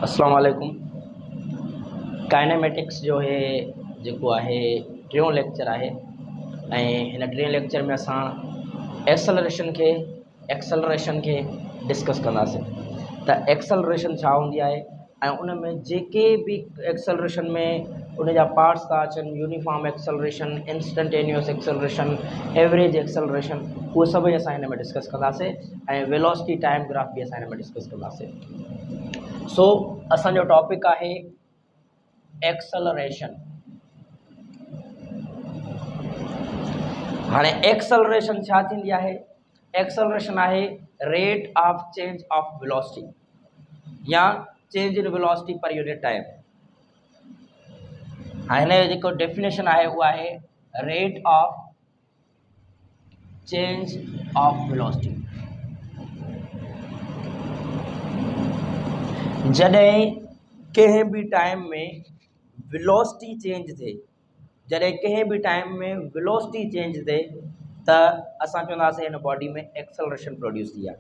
अस्सलाम वालेकुम। काइनेमेटिक्स जो है जेको आहे टियों लेक्चर आहे ऐं हिन टिएं लेक्चर में असां एक्सेलरेशन खे डिस्कस कंदासीं त एक्सेलरेशन छा हूंदी आहे ऐं उन में जेके बि एक्सेलरेशन में उन जा पार्ट्स था अचनि uniform acceleration, instantaneous acceleration, average acceleration, उहे सभई असां हिन में डिस्कस कंदासीं ऐं वेलोसिटी टाइम ग्राफ बि असां हिन में डिस्कस कंदासीं। सो असांजो टॉपिक आहे एक्सेलरेशन। हाणे एक्सेलरेशन छा थींदी आहे? एक्सेलरेशन आहे rate of change of velocity या change in velocity per unit time. हाणे हिन जो जेको डेफिनेशन आहे उहा आहे rate of change of velocity. जॾहिं कंहिं बि टाइम में वेलोसिटी चेंज थिए, जॾहिं कंहिं बि टाइम में वेलोसिटी चेंज थिए त असां चवंदासीं हिन बॉडी में एक्सेलरेशन प्रोड्यूस थी आहे।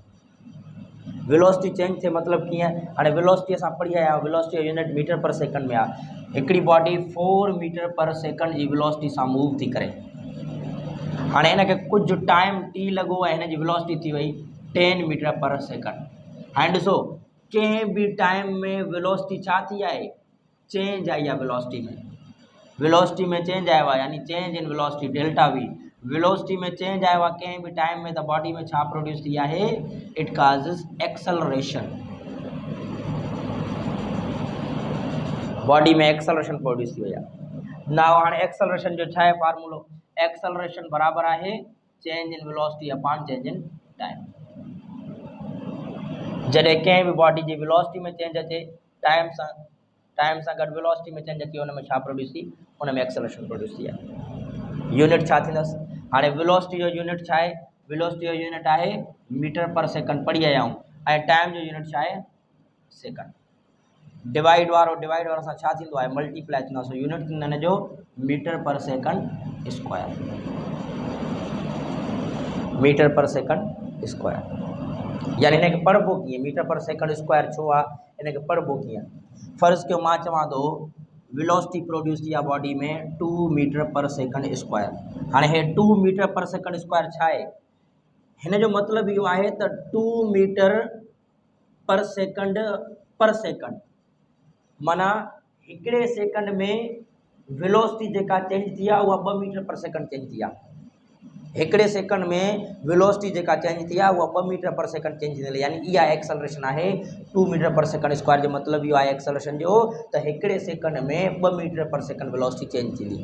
वेलोसिटी चेंज थिए मतिलबु कीअं? हाणे वेलोसिटी असां पढ़ी आया आहियूं, वेलोसिटी जो यूनिट मीटर पर सेकंड में आहे। हिकिड़ी बॉडी 4 मीटर पर सेकंड जी वेलोसिटी सां मूव थी करे। हाणे हिनखे कुझु टाइम टी लॻो ऐं हिन जी वेलोसिटी थी वई 10 मीटर पर सेकंड। हाणे ॾिसो कंहिं बि टाइम में वेलोसिटी छा थी आहे? चेंज आई आहे वेलोसिटी में चेंज आयो आहे, यानी change in velocity delta we. Velocity में चेंज आयो आहे कंहिं बि टाइम में त बॉडी में छा प्रोड्यूस थी आहे? It causes acceleration. बॉडी में एक्सेलरेशन प्रोड्यूस थी वई आहे। नाउ हाणे एक्सेलरेशन जो छा आहे फार्मूलो? एक्सेलरेशन बराबर आहे change in velocity upon change in time. जॾहिं कंहिं बि बॉडी जी वेलोसिटी में चेंज अचे, टाइम सां गॾु वेलोसिटी में चेंज अची, हुन में छा प्रोड्यूस थी? हुन में एक्सेलरेशन प्रोड्यूस थी आहे। यूनिट छा थींदसि? हाणे वेलोसिटी जो यूनिट छा आहे? वेलोसिटी जो यूनिट आहे मीटर पर सेकंड पढ़ी आया आहियूं, ऐं टाइम जो यूनिट छा आहे? सेकंड। डिवाइड वारो सां छा थींदो आहे? मल्टीप्लाई थींदो आहे। सो यूनिट थींदो हिन जो metre per second square. Metre per second square यानी हिनखे पढ़बो कीअं? मीटर पर सेकंड स्क्वायर छो आहे? हिनखे पढ़बो कीअं? फ़र्ज़ु कयो मां चवां थो वेलोसिटी प्रोड्यूस थी आहे बॉडी में 2 मीटर पर सेकंड स्क्वायर। हाणे हे 2 मीटर पर सेकंड स्क्वायर छा आहे? हिन जो मतिलबु इहो आहे त 2 मीटर पर सेकंड माना हिकिड़े सेकंड में वेलोसिटी जेका चेंज थी आहे उहा 2 मीटर पर सेकंड चेंज थी आहे। हिकिड़े सेकंड में वेलोसिटी जेका चेंज थी आहे उहा 2 मीटर पर सेकंड चेंज थी, यानी इहा एक्सेलरेशन आहे 2 मीटर पर सेकंड स्क्वायर। जो मतिलबु इहो आहे एक्सेलरेशन जो त हिकिड़े सेकंड में 2 metre per second velocity change थींदी।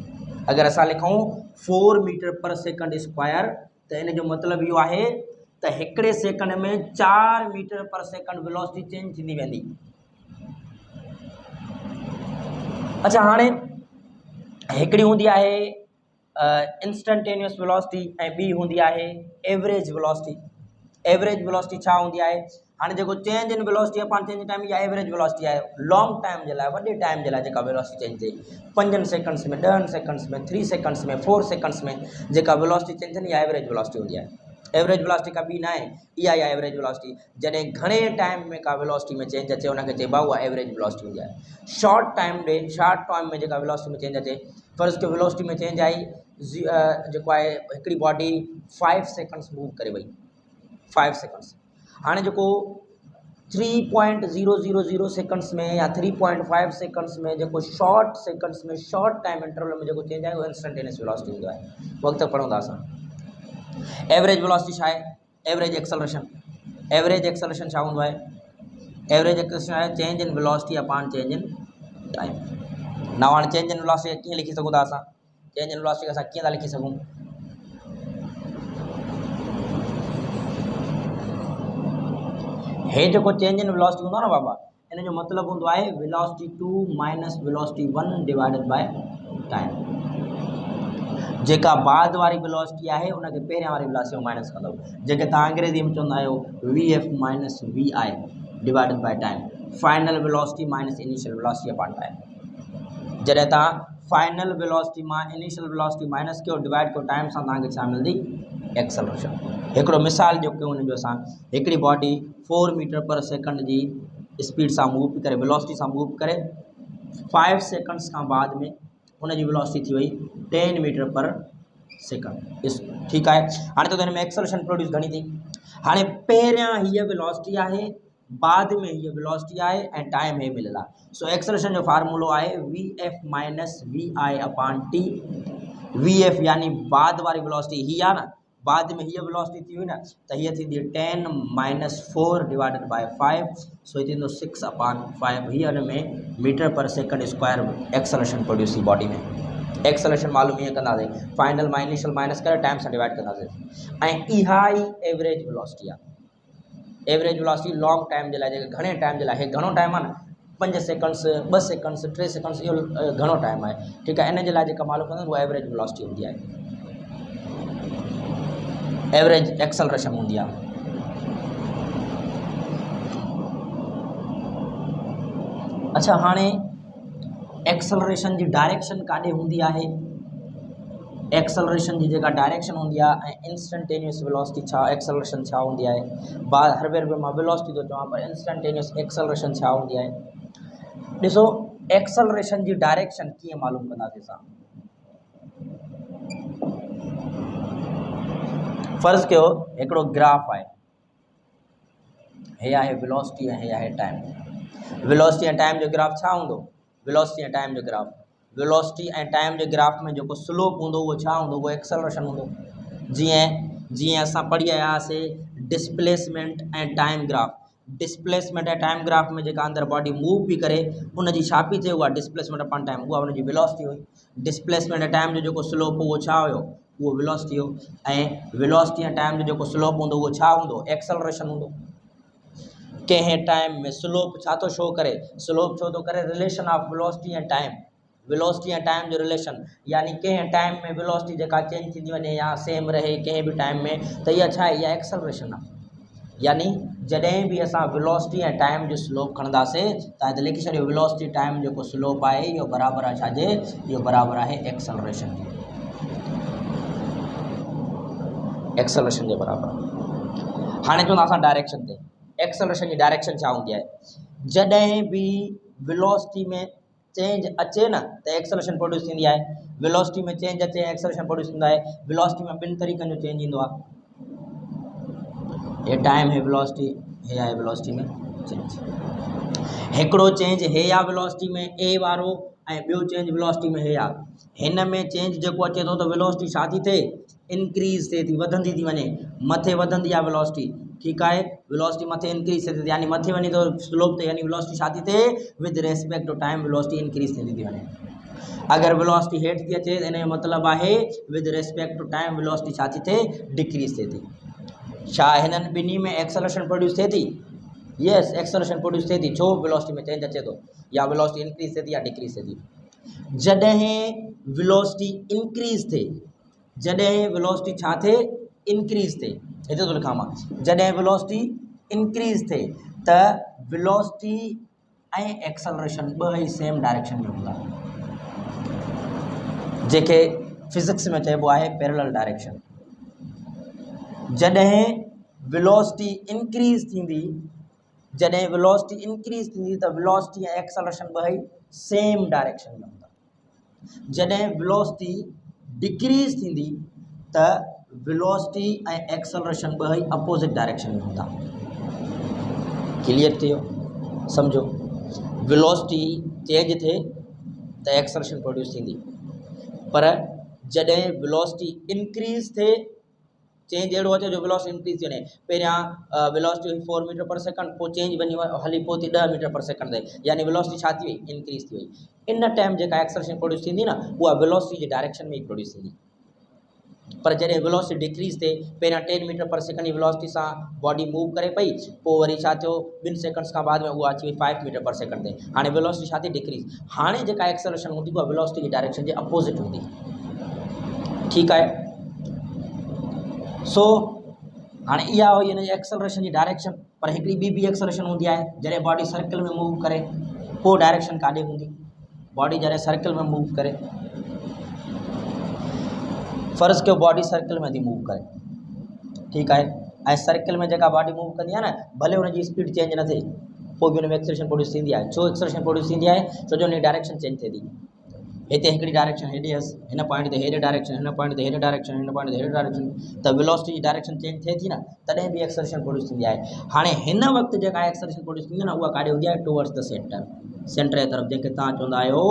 अगरि असां लिखूं 4 मीटर पर सेकंड स्क्वायर त इन जो मतिलबु इहो आहे त हिकिड़े सेकंड में 4 metre per second velocity change थींदी वेंदी। अच्छा, हाणे हिकिड़ी हूंदी आहे इंस्टंटेनियस वेलोसिटी ऐं ॿी हूंदी आहे एवरेज वेलोसिटी। एवरेज वेलोसिटी छा हूंदी आहे? हाणे जेको change in velocity upon change in time, इहा एवरेज वेलोसिटी आहे। लॉन्ग टाइम जे लाइ, वॾे टाइम जे लाइ जेका वेलोसिटी चेंज थिए, 5 सेकंड्स में, 10 सेकंड्स में, 3 सेकंड्स में, 4 सेकंड्स में जेका वेलोसिटी चेंज थिए, इहा एवरेज वेलोसिटी हूंदी आहे। एवरेज वेलोसिटी का ॿी न आहे, इहा ई आहे एवरेज वेलोसिटी। जॾहिं घणे टाइम में का वेलोसिटी में चेंज अचे उनखे चइबो आहे उहा एवरेज वेलोसिटी हूंदी आहे। शॉर्ट टाइम में जेका वेलोसिटी में चेंज अचे, फ़र्ज़ु कयो वेलोसिटी में चेंज आई, जेको आहे हिकिड़ी बॉडी 5 सेकंड्स मूव करे वई, 5 सेकंड्स। हाणे जेको 3.000 सेकंड्स में या 3.5 सेकंड्स में जेको शॉर्ट टाइम इंटरवल में जेको चेंज आहे उहो इंस्टंटेनियस वेलोसिटी हूंदो आहे। वक़्तु पढ़ूं था असां। एवरेज वेलोसिटी छा आहे? एवरेज एक्सेलरेशन छा हूंदो आहे? एवरेज एक्सेलरेशन आहे change in velocity upon change in time. ना हाणे चेंज इन वेलोसिटी कीअं लिखी सघूं था असां? चेंज इन वेलोसिटी असां कीअं था लिखी सघूं? हे जेको चेंज इन वेलोसिटी हूंदो आहे न बाबा, इन जो मतिलबु हूंदो आहे velocity 2 minus velocity 1 divided by time. जेका बाद वारी वेलोसिटी आहे उनखे पहिरियां वारी वेलोसिटी माइनस कंदो, जेके तव्हां अंग्रेज़ी में चवंदा आहियो VF minus VI divided by time. Final velocity minus initial velocity upon time. जॾहिं तव्हां फाइनल वेलोसिटी मां इनिशियल वेलोसिटी माइनस कयो, डिवाइड कयो टाइम सां, तव्हांखे छा मिलंदी? एक्सेलरेशन। हिकिड़ो मिसाल जो कयूं हुन जो असां, हिकिड़ी बॉडी 4 मीटर पर सेकंड जी स्पीड सां मूव पई करे, वेलोसिटी सां मूव करे 5 सेकंड्स खां बाद में हुनजी वेलोसिटी थी वई 10 मीटर पर सेकंड। ठीकु आहे। हाणे त हिन में एक्सेलरेशन प्रोड्यूस घणी थी। हाणे पहिरियां हीअ वेलोसिटी आहे, बाद में हीअ वेलोसिटी आहे ऐं टाइम हे मिलियल आहे। सो एक्सेलरेशन जो फार्मूलो आहे VF minus VI upon T। VF यानी बाद वारी वेलोसिटी ही आहे न, बाद में हीअ वेलोसिटी थी हुई न, त हीअ थींदी 10 माइनस 4 डिवाइडेड बाय 5, सो थींदो 6 अपॉन 5। हीअ हिन में metre per second square acceleration produce थी बॉडी में। एक्सेलरेशन मालूम ईअं कंदासीं, फाइनल मां इनिशियल माइनस करे टाइम सां डिवाइड कंदासीं ऐं इहा ई एवरेज वेलोसिटी आहे। एवरेज वेलोसिटी लॉन्ग टाइम जे लाइ, जेके घणे टाइम जे लाइ, हे घणो टाइम आहे न, 5 सेकंड्स 2 सेकंड्स 3 सेकंड्स, इहो घणो टाइम आहे। ठीकु आहे। इन जे लाइ जेका मालूम कंदा उहा एवरेज वेलोसिटी हूंदी आहे, एवरेज एक्सेलरेशन हूंदी आहे। अच्छा, हाणे एक्सेलरेशन जी डायरेक्शन काॾे हूंदी आहे, एक्सेलरेशन जी जेका डायरेक्शन हूंदी आहे ऐं इंस्टंटेनियस वेलोसिटी छा, एक्सेलरेशन छा हूंदी आहे। हर भेरे मां वेलोसिटी थो चवां, पर इंस्टंटेनियस एक्सेलरेशन छा हूंदी आहे। ॾिसो, एक्सेलरेशन जी डायरेक्शन कीअं मालूम कंदासीं असां। फ़र्ज़ कयो हिकिड़ो ग्राफ आहे, हे आहे वेलोसिटी ऐं हे आहे टाइम। वेलोसिटी ऐं टाइम जो ग्राफ छा हूंदो, वेलोसिटी ऐं टाइम जो ग्राफ, वेलोसिटी ऐं टाइम जे ग्राफ में जेको स्लोप हूंदो उहो छा हूंदो, उहो एक्सेलरेशन हूंदो। जीअं असां पढ़ी आया हुआसीं डिस्प्लेसमेंट ऐं टाइम ग्राफ। डिस्प्लेसमेंट ऐं टाइम ग्राफ में जेका अंदरि बॉडी मूव पई करे उनजी छा पई थिए, उहा डिस्प्लेसमेंट अपॉन टाइम, उहा उनजी वेलोसिटी हुई। डिस्प्लेसमेंट ऐं टाइम जो जेको स्लोप उहो छा हुयो, उहो वेलोसिटी हो। ऐं वेलोसिटी ऐं टाइम जो जेको स्लोप हूंदो उहो छा हूंदो, एक्सेलरेशन हूंदो। कंहिं टाइम में स्लोप छा थो शो करे, स्लोप छो थो करे, रिलेशन ऑफ वेलोसिटी ऐं टाइम, वेलोसिटी ऐं टाइम जो रिलेशन, यानी कंहिं टाइम में वेलोसिटी जेका चेंज थींदी वञे या सेम रहे कंहिं बि टाइम में, त इहा छा आहे, इहा एक्सेलरेशन आहे। यानी जॾहिं बि असां वेलोसिटी ऐं टाइम जो स्लोप खणंदासीं त हिते लिखी छॾियो, वेलोसिटी टाइम जेको स्लोप आहे इहो बराबरि आहे छाजे, इहो बराबरि आहे एक्सेलरेशन जे, एक्सेलरेशन जे बराबरि। हाणे चवंदा असां डायरेक्शन ते, एक्सेलरेशन जी डायरेक्शन छा हूंदी आहे। जॾहिं बि वेलोसिटी में चेंज अचे न त एक्सेलरेशन प्रोड्यूस थींदी आहे। वेलोसिटी में चेंज अचे एक्सेलरेशन प्रोड्यूस थींदो आहे। वेलोसिटी में 2 तरीक़नि जो चेंज ईंदो आहे, हे टाइम हे वेलोसिटी, हे आहे वेलोसिटी में चेंज। हिकिड़ो चेंज हे आहे वेलोसिटी में ए वारो ऐं ॿियो चेंज वेलोसिटी में हे आहे। हिन में चेंज जेको अचे थो त वेलोसिटी छा थी थिए, इंक्रीज़ थिए थी, वधंदी थी वञे, मथे वधंदी आहे वेलोसिटी। ठीकु आहे, वेलोसिटी मथे इंक्रीज़ थिए थी, यानी मथे वञे थो स्लोप ते, यानी वेलोसिटी छा थी थिए, with respect to time velocity increase थींदी थी वञे। अगर वेलोसिटी हेठि थी अचे त इन जो मतिलबु आहे with respect to time velocity छा थी थिए, डिक्रीज़ थिए थी। छा हिननि ॿिन्ही में एक्सेलरेशन प्रोड्यूस थिए थी, यस एक्सेलरेशन प्रोड्यूस थिए थी। छो, वेलोसिटी में चेंज अचे थो, या वेलोसिटी इंक्रीज़ थिए थी या डिक्रीज़ थिए थी। जॾहिं वेलोसिटी इंक्रीज़ थिए, जॾहिं वेलोसिटी छा थिए, इंक्रीज़ थिए, हिते थो लिखां मां, जॾहिं वेलोसिटी इंक्रीज़ थिए त वेलोसिटी ऐं एक्सेलरेशन ॿ ई सेम डायरेक्शन में हूंदा, जेके फिज़िक्स में चइबो आहे पैरेलल डायरेक्शन। जॾहिं वेलोसिटी इंक्रीज़ थींदी, जॾहिं वेलोसिटी इंक्रीज़ थींदी त वेलोसिटी ऐं एक्सेलरेशन ॿ ई सेम डायरेक्शन में हूंदा। जॾहिं वेलोसिटी डिक्रीज़ थींदी त वेलोसिटी ऐं एक्सेलरेशन ॿ ई अपोज़िट डायरेक्शन में हूंदा। क्लियर थियो, सम्झो। वेलोसिटी चेंज थिए त एक्सेलरेशन प्रोड्यूस थींदी, पर जॾहिं वेलोसिटी इंक्रीज़ थिए, चेंज अहिड़ो अचे जो वेलोसिटी इंक्रीज़ थी वञे। पहिरियां वेलोसिटी हुई 4 मीटर पर सेकंड, पोइ चेंज वञी हली पहुती 10 मीटर पर सेकंड ते, यानी वेलोसिटी छा थी वई, इंक्रीज़ थी वई। इन टाइम जेका एक्सेलरेशन प्रोड्यूस थींदी न, उहा वेलोसिटी जे डायरेक्शन में ई प्रोड्यूस थींदी। पर जॾहिं वेलोसिटी डिक्रीज़ थिए, पहिरियां 10 मीटर पर सेकंड जी वेलोसिटी सां बॉडी मूव करे पई, पोइ वरी छा थियो, 2 सेकंड्स खां बाद में उहा अची वई 5 मीटर पर सेकंड ते। हाणे वेलोसिटी छा थी, डिक्रीज़। हाणे जेका एक्सेलरेशन हूंदी उहा वेलोसिटी जी डायरेक्शन जे अपोज़िट हूंदी। ठीकु आहे। सो हाणे इहा हुई हिन जी एक्सेलरेशन जी डायरेक्शन। पर हिकिड़ी ॿी बि एक्सेलरेशन हूंदी आहे, जॾहिं बॉडी सर्कल में मूव करे, पोइ डायरेक्शन काॾे हूंदी, बॉडी जॾहिं सर्कल में मूव करे, फ़र्ज़ु कयो बॉडी सर्कल में थी मूव करे, ठीकु आहे, ऐं सर्कल में जेका बॉडी मूव कंदी आहे न, भले हुनजी स्पीड चेंज न थिए, पोइ बि हुन में एक्सेलरेशन प्रोड्यूस थींदी आहे। छो एक्सेलरेशन प्रोड्यूस थींदी आहे? छो जो हुन डायरेक्शन चेंज थिए थी। हिते हिकिड़ी डायरेक्शन हेॾे हुअसि, हिन पॉइंट ते हेॾे डायरेक्शन, हिन पॉइंट ते हेॾे डायरेक्शन, हिन पॉइंट ते हेॾे डायरेक्शन, त वेलोसिटी जी डायरेक्शन चेंज थिए थी न, तॾहिं बि एक्सेलरेशन प्रोड्यूस थींदी आहे। हाणे हिन वक़्तु जेका एक्सेलरेशन प्रोड्यूस थींदी आहे न, उहा काॾे हूंदी आहे? टुवर्ड्स द सेंटर, सेंटर जी तरफ़, जंहिंखे तव्हां चवंदा आहियो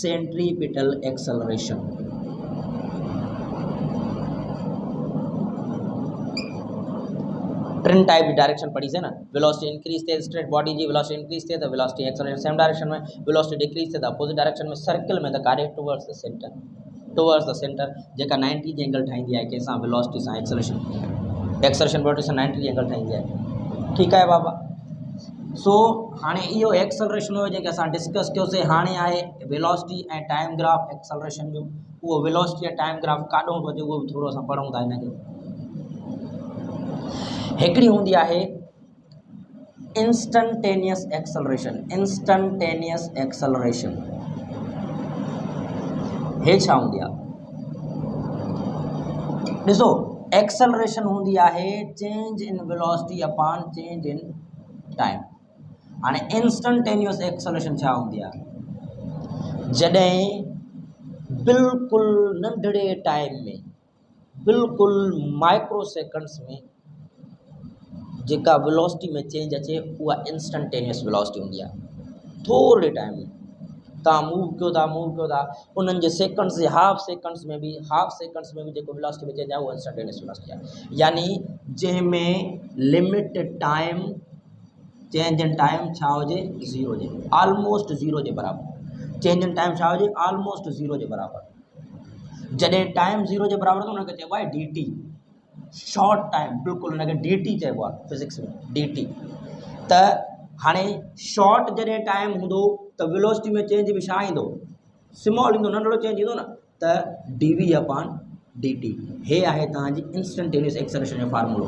सेंट्रीपिटल एक्सेलरेशन। टिन टाइप की डायरेक्शन पढ़ी से ना, वेलोसिटी इंक्रीज थे स्ट्रेट बॉडी जी वेलोसिटी इंक्रीज थे तो वेलोसिटी एक्सेलरेशन सेम डायरेक्शन में, वेलोसिटी डिक्रीज थे तो अपोजिट डायरेक्शन में, सर्कल में तो कारे towards the centre, towards the centre, जेका 90 जी एंगल ठाहींदी आहे कंहिंसां वेलोसिटी सां एक्सेलरेशन, एक्सेलरेशन वेलोसिटी सां 90 जी एंगल ठाहींदी आहे। ठीकु आहे बाबा। सो हाणे इहो एक्सेलरेशन हुयो जेके असां डिस्कस कयोसीं। हाणे आहे वेलोसिटी ऐं टाइम ग्राफ एक्सेलरेशन जो। उहो वेलोसिटी ऐं टाइम ग्राफ काॾों थो अचे उहो बि थोरो असां पढ़ूं था हिनखे। हिकिड़ी हूंदी आहे इंस्टंटेनियस एक्सेलरेशन, इंस्टंटेनियस एक्सेलरेशन हे छा हूंदी आहे? ॾिसो, एक्सेलरेशन हूंदी आहे change in velocity upon change in time. हाणे इंस्टंटेनियस एक्सेलरेशन छा हूंदी आहे? जॾहिं बिल्कुलु नंढड़े टाइम में, बिल्कुलु माइक्रो सेकंड्स में जेका वेलोसिटी में चेंज अचे उहा इंस्टंटेनियस वेलोसिटी हूंदी आहे। थोरे टाइम में तव्हां मूव कयो था उन्हनि जे सेकंड्स जे हाफ सेकंड्स में बि जेको वेलोसिटी में चेंज आहे उहा इंस्टंटेनियस वेलोसिटी आहे। यानी जंहिंमें limit time change in time छा हुजे? ज़ीरो हुजे, ऑलमोस्ट ज़ीरो जे बराबरि। चेंज इन टाइम छा हुजे? ऑलमोस्ट ज़ीरो जे बराबरि। जॾहिं टाइम ज़ीरो जे बराबरि हूंदो उनखे चइबो आहे डी टी, शॉर्ट टाइम, बिल्कुलु हुनखे डी टी चइबो आहे फिज़िक्स में, डी टी। त हाणे शॉर्ट जॾहिं टाइम हूंदो त वेलोसिटी में चेंज बि छा ईंदो? स्मॉल ईंदो, नंढड़ो चेंज ईंदो न, त d we upon D t. हे आहे तव्हांजी इंस्टंटेनियस एक्सेलरेशन जो फार्मूलो।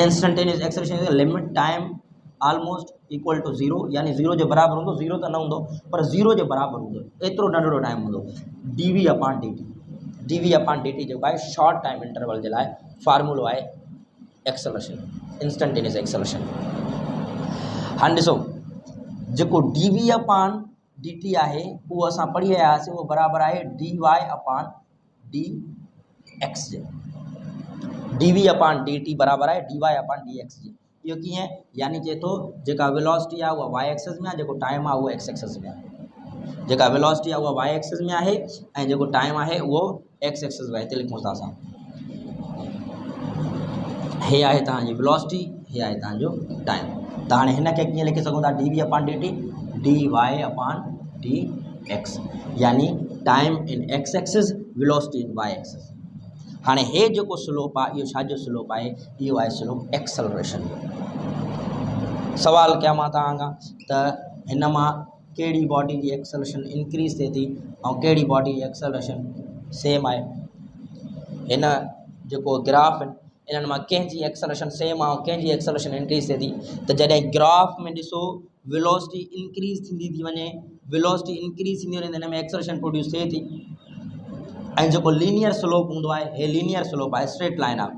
Instantaneous acceleration limit time almost equal to zero, यानी ज़ीरो जे बराबरि हूंदो, ज़ीरो त न हूंदो पर ज़ीरो जे बराबरि हूंदो, एतिरो नंढड़ो टाइम हूंदो। D we upon D T, D we upon D T जेको आहे शॉर्ट टाइम इंटरवल जे लाइ फार्मूलो आहे एक्सेलरेशन, इंस्टंटेनियस एक्सेलरेशन। हाणे ॾिसो, जेको d we upon D t आहे उहो असां पढ़ी आयासीं, उहो बराबरि आहे d y upon d x जे। D we upon D t बराबरि आहे d y upon d x जे। इहो कीअं? यानी चए थो जेका वेलोसिटी आहे उहा वाई एक्सिस में आहे, जेको टाइम आहे उहो एक्स एक्सिस में आहे। जेका वेलोसिटी आहे उहा वाई एक्सिस में आहे ऐं जेको टाइम आहे उहो एक्स एक्सिस में आहे। हिते लिखूं था असां, हे आहे तव्हांजी वेलोसिटी, हे आहे तव्हांजो टाइम। त हाणे हिनखे कीअं लिखी सघूं था? D we upon D T, d y upon d x, यानी time in x axis, velocity in y axis. हाणे हे जेको स्लोप आहे इहो छाजो स्लोप आहे? इहो आहे स्लोप एक्सेलरेशन जो। सवाल कयां मां तव्हां खां त हिन मां कहिड़ी बॉडी जी एक्सेलरेशन इंक्रीज़ थिए थी ऐं कहिड़ी बॉडी जी एक्सेलरेशन सेम आहे? हिन जेको ग्राफ आहिनि इन्हनि मां कंहिंजी एक्सेलरेशन सेम आहे ऐं कंहिंजी एक्सेलरेशन इंक्रीज़ थिए थी? त जॾहिं ग्राफ में ॾिसो वेलोसिटी इंक्रीज़ थींदी थी वञे, वेलोसिटी इंक्रीज़ थींदी वञे त हिन में एक्सेलरेशन प्रोड्यूस थिए थी। ऐं जेको लीनियर स्लोप हूंदो आहे, हे लीनियर स्लोप आहे, स्ट्रेट लाइन आहे,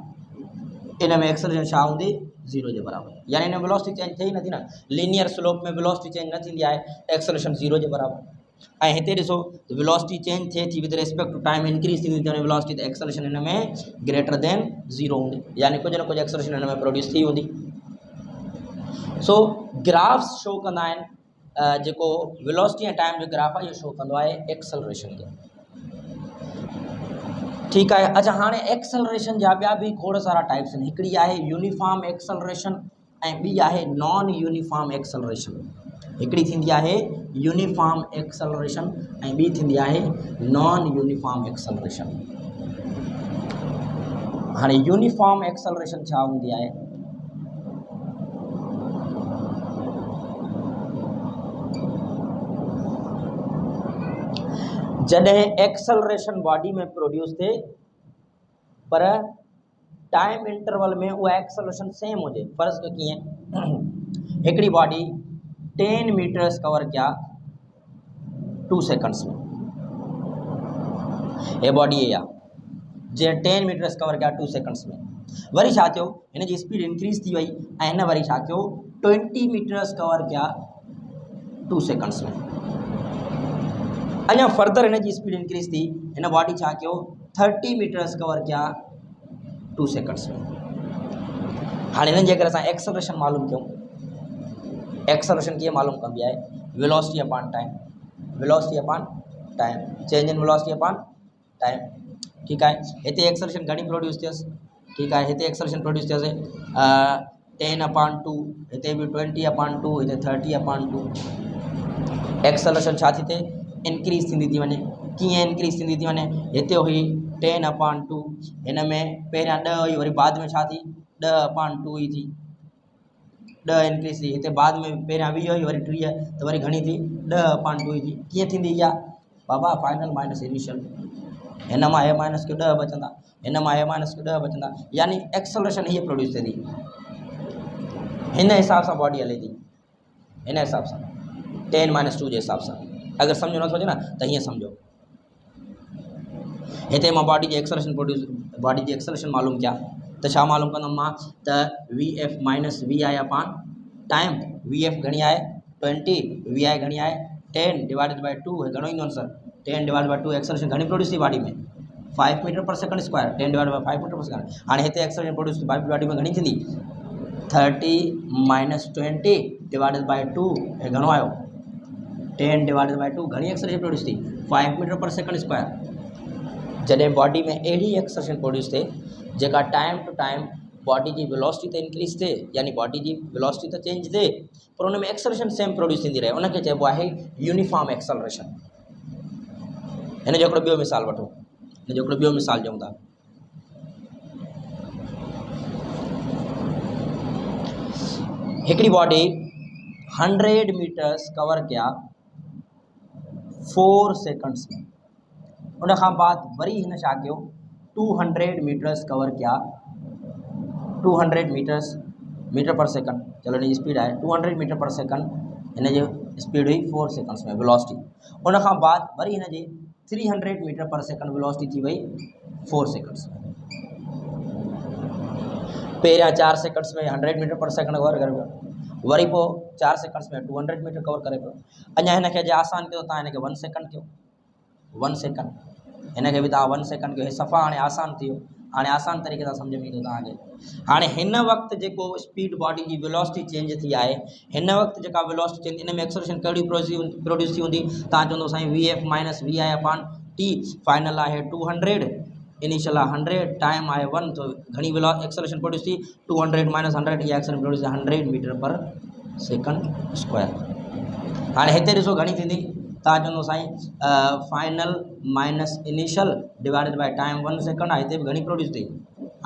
इन में एक्सेलरेशन छा हूंदी? ज़ीरो जे बराबरि। यानी हिन में वेलोसिटी चेंज थिए ई नथी न, लीनियर स्लोप में वेलोसिटी चेंज न थींदी आहे, एक्सेलरेशन ज़ीरो जे बराबरि। ऐं हिते ॾिसो वेलोसिटी चेंज थिए थी with respect to time, increase थींदी थी वञे वेलोसिटी, त एक्सेलरेशन हिन में ग्रेटर देन ज़ीरो हूंदी, यानी कुझु न कुझु एक्सेलरेशन हिन में प्रोड्यूस थी हूंदी। सो ग्राफ्स शो कंदा आहिनि, जेको वेलोसिटी ऐं टाइम जो ग्राफ आहे इहो शो कंदो आहे एक्सेलरेशन खे। ठीकु आहे। अच्छा, हाणे एक्सेलरेशन जा ॿिया बि खोड़ सारा टाइप्स आहिनि। हिकिड़ी आहे यूनिफॉर्म एक्सेलरेशन ऐं ॿी आहे नॉन यूनिफॉर्म एक्सेलरेशन। हिकिड़ी थींदी आहे यूनिफॉर्म एक्सेलरेशन ऐं ॿी थींदी आहे नॉन यूनिफॉर्म एक्सेलरेशन। हाणे यूनिफॉर्म एक्सेलरेशन छा हूंदी आहे? जॾहिं एक्सेलरेशन बॉडी में प्रोड्यूस थिए पर टाइम इंटरवल में उहा एक्सेलरेशन सेम हुजे। फ़र्ज़ कयो कीअं? हिकिड़ी बॉडी 10 मीटर्स कवर कया 2 सेकंड्स में, हे बॉडी ये आहे जंहिं 10 मीटर्स कवर कया 2 सेकंड्स में। वरी छा थियो? हिन जी स्पीड इंक्रीज़ थी वई ऐं हिन वरी छा कयो? 20 मीटर्स कवर किया 2 सेकंड्स में। अञा फर्दर इन जी स्पीड इंक्रीज थी, इन बॉडी छा कयो 30 मीटर्स कवर किया 2 सेकंड्स में। हाँ इन जे अगर एक्सेलरेशन मालूम क्यों, एक्सेलरेशन कीअं मालूम कंदी आहे, velocity upon time, velocity upon time, change in velocity upon time. ठीक है, हिते एक्सेलरेशन घणी प्रोड्यूस थियसि, ठीक है, हिते एक्सेलरेशन प्रोड्यूस थियसि 10/2, हिते भी 20/2, हिते 30/2। एक्सेलरेशन छा थी थिए, इंक्रीज थींदी थी वञे। कीअं इंक्रीज थींदी थी वञे, हिते हुई 10/2, हिन में पहिरियां 10 हुई, वरी बाद में छा थी 10/2 ई थी, 10 इंक्रीज थी, हिते बाद में पहिरियां 20 हुई, वरी 30, त वरी घणी थी 10/2 ई थी। कीअं थींदी इहा बाबा, फाइनल माइनस इनिशियल, हिन मां ए माइनस कयो 10 बचंदा, हिन मां ए माइनस कयो 10 बचंदा, यानी एक्सेलरेशन हीअ प्रोड्यूस थिए थी। हिन हिसाब सां बॉडी हले थी, हिन हिसाब सां 10-2 जे हिसाब सां। अगर समझो नथो अचे न त हीअं सम्झो, हिते मां बॉडी जी एक्सेलरेशन प्रोड्यूस, बॉडी जी एक्सेलरेशन मालूम कया त छा मालूम कंदुमि मां त VF minus VI upon time. VF घणी आहे 20, VI घणी आहे 10/2, घणो ईंदो आंसर 10/2। एक्सेलरेशन घणी प्रोड्यूस थी बॉडी में 5 metre per second square, 10/5 metre per second. हाँ हिते एक्सेलरेशन प्रोड्यूस बॉडी में घणी थींदी 30 - 20/2, हे घणो आयो 10/2। घणी एक्सेलरेशन प्रोड्यूस थी 5 मीटर पर सेकंड स्क्वायर। जॾहिं बॉडी में अहिड़ी एक्सेलरेशन प्रोड्यूस थिए जेका टाइम टू टाइम बॉडी की वेलोसिटी ते इंक्रीज थिए, यानी बॉडी की वेलोसिटी ते चेंज थिए, पर उन में एक्सेलरेशन सेम प्रोड्यूस थींदी रहे, उनखे चइबो आहे यूनिफॉर्म एक्सेलरेशन। हिन जो हिकिड़ो ॿियो मिसाल वठो, हिन जो हिकिड़ो ॿियो मिसाल ॾियूं था। हिकिड़ी बॉडी 100 मीटर्स कवर किया 4 सेकंड्स में, उन खां बाद वरी हिन छा कयो 200 मीटर्स कवर किया 200 मीटर पर सेकंड। चलो हिन जी स्पीड आहे 200 मीटर पर सेकंड, हिन जी स्पीड हुई 4 सेकंड्स में वेलोसिटी। उन खां बाद वरी हिन जी 300 मीटर पर सेकंड वेलोसिटी थी वई 4 सेकंड्स में। पहिरियां 4 सेकंड्स में 100 मीटर पर सेकंड कवर करे पियो, वरी पोइ 4 सेकंड्स में 200 मीटर कवर करे पियो। अञा हिन खे अॼु आसान कयो, तव्हां हिन खे 1 सेकंड कयो, 1 सेकंड, हिन खे बि तव्हां 1 सेकंड कयो, हे सफ़ा हाणे आसान थी वियो, हाणे आसान तरीक़े सां सम्झ में ईंदो तव्हांखे। हाणे हिन वक़्तु जेको स्पीड बॉडी जी वेलोसिटी चेंज थी आहे, हिन वक़्तु जेका वेलोसिटी चेंज, इन में एक्सेलरेशन कहिड़ी प्रोड्यूस थी हूंदी, तव्हां चवंदो साईं VF minus VI upon T। Final आहे 200, इनिशियल आहे 100, टाइम आहे 1, तो घणी एक्सेलरेशन प्रोड्यूस थी 200 - 100, इहा acceleration produce 100 metre per second square. हाणे हिते ॾिसो घणी थींदी, तव्हां चवंदो साईं final minus initial divided by time 1 second आहे, हिते बि घणी प्रोड्यूस थी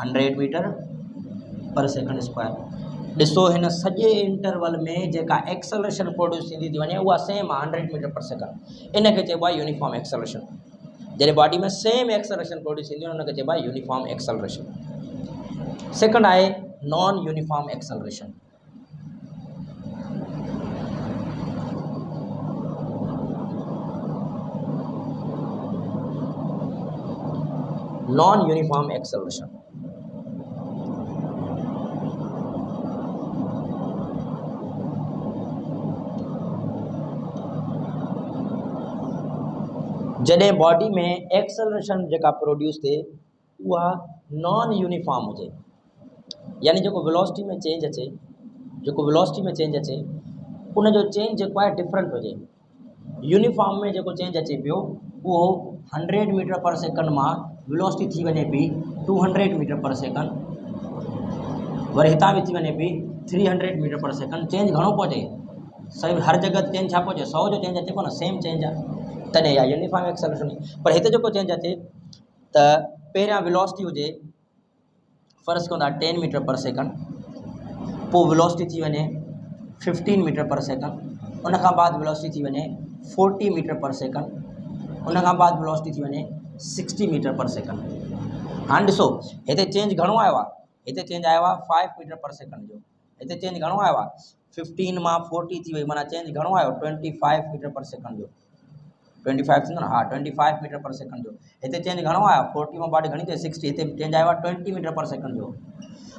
100 मीटर पर सेकंड स्क्वायर। ॾिसो हिन सॼे इंटरवल में जेका एक्सेलरेशन प्रोड्यूस थींदी थी वञे उहा सेम आहे 100 मीटर पर सेकंड, इन खे चइबो आहे यूनिफॉर्म एक्सेलरेशन। जॾहिं बॉडी में सेम एक्सेलरेशन प्रोड्यूस थींदी आहे उनखे चइबो आहे यूनिफॉर्म एक्सेलरेशन। सेकंड आहे non uniform acceleration. Non uniform acceleration जॾहिं बॉडी में एक्सेलरेशन जेका प्रोड्यूस थिए उहा नॉन यूनिफॉर्म हुजे, यानी जेको वेलोसिटी में चेंज अचे, जेको वेलोसिटी में चेंज अचे उन जो चेंज जेको आहे डिफरेंट हुजे। यूनिफॉर्म में जेको चेंज अचे पियो उहो 100 मीटर पर सेकंड मां वेलोसिटी थी वञे पई 200 मीटर पर सेकंड, वरी हितां बि थी वञे पई 300 मीटर पर सेकंड। चेंज घणो पहुचे, सही हर जगह चेंज छा पहुचे 100 जो चेंज अचे कोन, सेम चेंज आहे, तॾहिं इहा यूनिफॉर्म एक्सेलरेशन। पर हिते जेको चेंज अचे त पहिरियां वेलोसिटी हुजे फ़र्ज़ु कयूं था 10 मीटर पर सेकंड, पोइ वेलोसिटी थी वञे 15 मीटर पर सेकंड, उन खां बाद वेलोसिटी थी वञे 40 मीटर पर सेकंड, उन खां बाद वेलोसिटी थी वञे 60 मीटर पर सेकंड। हाणे ॾिसो हिते चेंज घणो आयो आहे, हिते चेंज आयो आहे 5 मीटर पर सेकंड जो, हिते चेंज घणो आयो आहे 15 मां 40 थी वई, माना चेंज घणो आयो 25 मीटर पर सेकंड जो। 25 थींदो न, हाँ 25 मीटर पर सेकंड जो। हिते चेंज घणो आयो 40 में बॉडी घणी थी 60, हिते चेंज आयो 20 मीटर पर सेकंड जो।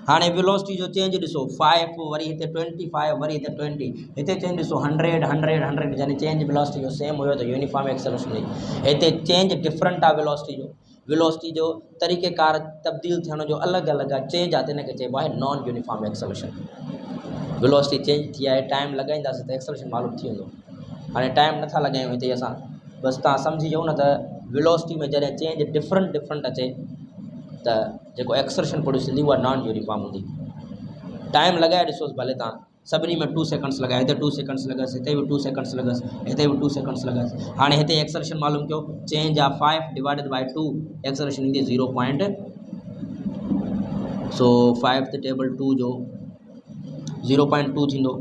हाणे वेलोसिटी जो चेंज ॾिसो 5 वरी हिते 25 वरी हिते 20, हिते चेंज ॾिसो 100 100 100, यानी चेंज वेलोसिटी जो सेम हुयो त यूनिफॉर्म एक्सेलरेशन हुई। हिते चेंज डिफरेंट आहे वेलोसिटी जो तरीक़ेकार तब्दील थियण जो अलॻि अलॻि आहे, चेंज आहे त हिनखे चइबो आहे non uniform acceleration. Velocity change थी आहे, टाइम लॻाईंदासीं त एक्सेलरेशन मालूम थी वेंदो। हाणे टाइम नथा लॻायूं हिते असां, बसि तव्हां सम्झी वियो न त वेलोसिटी में जॾहिं चेंज डिफरेंट अचे त जेको एक्सेलरेशन प्रोड्यूस थींदी उहा नॉन यूनिफॉर्म हूंदी। टाइम लॻाए ॾिसोसि भले तव्हां, सभिनी में 2 सेकंड्स लॻाए, हिते 2 सेकंड्स लॻसि, हिते बि 2 सेकंड्स लॻसि, हिते बि 2 सेकंड्स लॻसि। हाणे हिते एक्सेलरेशन मालूम कयो, चेंज आहे 5 डिवाइडेड बाय 2, एक्सेलरेशन ईंदी 0. सो 5 ते टेबल 2 जो 0.2 थींदो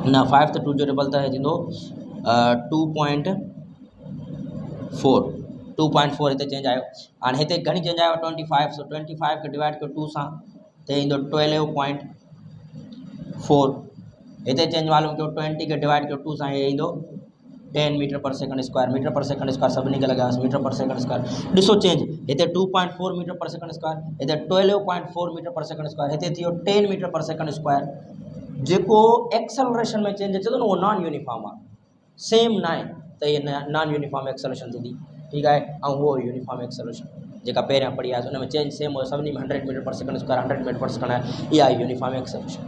न, 5 ते 2 जो टेबल त थींदो 2.4 हिते चेंज आयो। हाणे हिते घणी चेंज आयो 25, सो 25 खे डिवाइड कयो 2 सां त ईंदो 12.4। हिते चेंज मालूम कयो 20 खे डिवाइड कयो 2 सां, हे ईंदो 10 metre per second square. Metre per second square सभिनी खे लॻायोसि मीटर पर सेकंड स्क्वायर। ॾिसो चेंज, हिते 2.4 मीटर पर सेकंड स्क्वायर, हिते 12.4 मीटर पर सेकंड स्क्वायर, हिते थी वियो 10 मीटर पर सेकंड स्क्वायर। जेको एक्सेलरेशन में चेंज अचे थो न उहो नॉन यूनिफॉर्म आहे, सेम न आहे त इहे नॉन यूनिफॉर्म एक्सेलरेशन थींदी, ठीकु आहे। ऐं उहो यूनिफॉर्म एक्सेलरेशन जेका पहिरियां पढ़ी आहे उन में चेंज सेम हुयो, सभिनी में 100 metre per second square 100 metre per second आहे, इहा यूनिफॉर्म एक्सेलरेशन,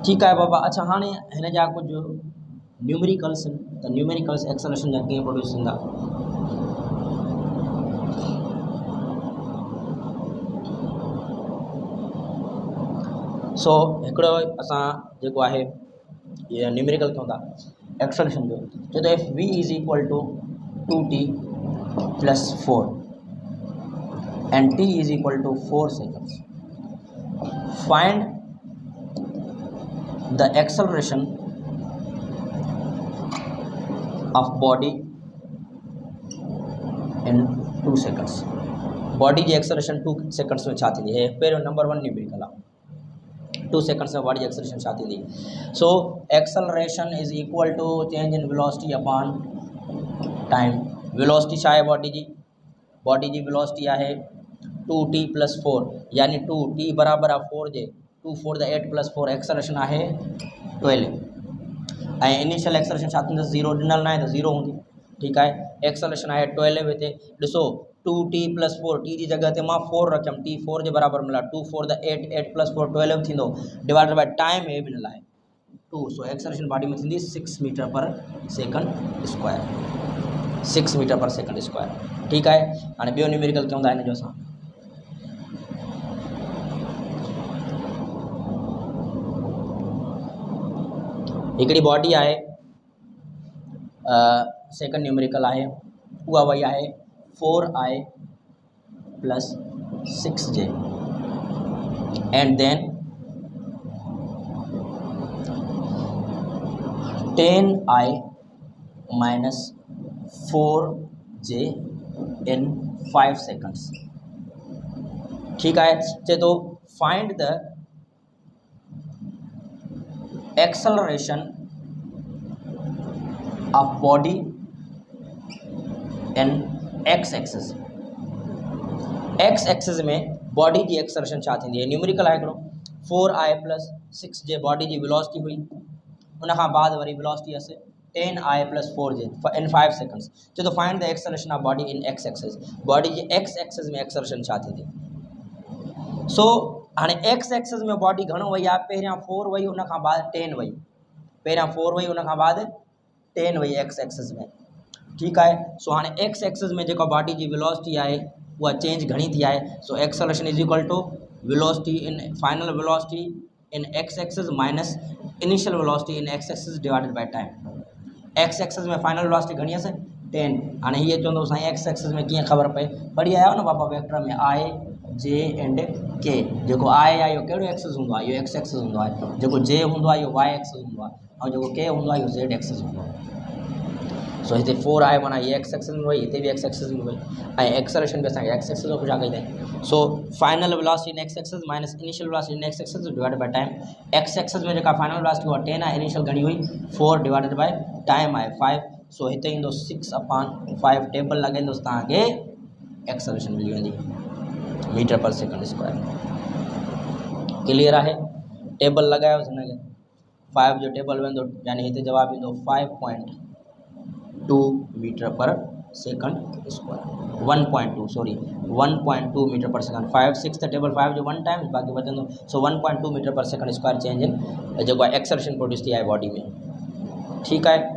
ठीकु आहे बाबा। अच्छा हाणे हिन जा कुझु न्यूमेरिकल्स आहिनि, त न्यूमेरिकल्स एक्सेलरेशन जा कीअं प्रोड्यूस थींदा। सो हिकिड़ो असां जेको आहे ये न्यूमेरिकल कयूं था एक्सेलरेशन जो, चए थो if v is equal to 2t + 4 and t is equal to 4 seconds, find the acceleration of body in 2 seconds। Body जी एक्सेलरेशन 2 seconds में छा थींदी है, पहिरियों नंबर 1 न्यूमेरिकल आहे, 2 seconds में बॉडी एक्सेलरेशन छा थींदी। So acceleration is equal to change in velocity upon time. Velocity छा आहे बॉडी जी वेलोसिटी आहे 2t + 4, यानी 2t बराबर आहे 4 जे, 2 4 द 8 + 4, एक्सेलरेशन आहे 12 ऐं इनिशियल एक्सेलरेशन छा थींदसि 0, ॾिनल न आहे त 0 हूंदी, ठीकु आहे। एक्सेलरेशन आहे 12, हिते ॾिसो 2t + 4, t जी जॻह ते मां 4 रखियमि, t 4 जे बराबरि मिला, 2 4 द 8, 8 + 4 12 थींदो, डिवाइडेड बाय टाइम हे ॾिनल आहे 2। सो एक्सेलरेशन बॉडी में थींदी 6 metre per second square, 6 metre per second square, ठीकु आहे। हाणे ॿियो न्यूमेरिकल कयूं था हिन जो असां। हिकिड़ी बॉडी आहे, सेकंड न्यूमेरिकल आहे, उहा वही आहे 4i + 6j and then 10i - 4j in 5 seconds, ठीकु आहे। चए थो find the acceleration of body in x axis. x axis में बॉडी जी एक्सेलरेशन छा थींदी है, न्यूमेरिकल आहे हिकिड़ो 4i + 6j बॉडी जी वेलोसिटी हुई, उन खां बाद वरी वेलोसिटी असे 10i + 4j इन 5 seconds। चए थो find the acceleration of body in x axis, body जी x एक्सिस में एक्सेलरेशन छा थींदी। सो हाणे x एक्सिस में बॉडी घणो वही आहे, पहिरियां 4 वही उन खां बाद 10 वही, पहिरियां 4 वही उन खां बाद 10 वही x एक्सिस में, ठीकु आहे। सो हाणे x एक्सिस में जेका बॉडी जी वेलोसिटी आहे उहा चेंज घणी थी आहे। So acceleration is equal to velocity in final velocity in x axis minus initial velocity in x axis divided by time. x axis में फाइनल वेलोसिटी घणी आहे 10। हाणे हीअ चवंदो साईं x एक्सिस में कीअं ख़बर पए, पढ़ी आया न बाबा वेक्टर में i j एंड k, जेको i आहे इहो कहिड़ो एक्सिस हूंदो आहे, इहो x एक्सिस हूंदो आहे, जेको j हूंदो आहे इहो y एक्सिस हूंदो आहे, ऐं जेको k हूंदो आहे इहो z एक्सिस हूंदो आहे। सो हिते 4 आहे माना ये एक्स एक्सिस में वही, हिते भी एक्स एक्सिस में वही, ऐं एक्सेलरेशन भी असांखे एक्स एक्सिस में पुछा कई अथई। So final velocity in x axis minus initial velocity in x axis divided by time. X axis में जेका फाइनल वेलोसिटी हुआ 10 आहे, इनिशियल घणी हुई 4 डिवाइडेड बाय टाइम आहे 5। सो हिते ईंदो 6/5, टेबल लॻाईंदुसि तव्हांखे एक्सेलरेशन मिली वेंदी metre per second square. Clear आहे? टेबल लॻायोसि हिनखे, 5 जो टेबल वेंदो यानी हिते जवाबु ईंदो 5.2 metre per second square, 1.2 metre per second. 5 6 त टेबल 5 जो 1 टाइम बाक़ी बचंदो। सो 1.2 metre per second square change in जेको आहे एक्सेलरेशन प्रोड्यूस थी आहे बॉडी में। ठीकु आहे।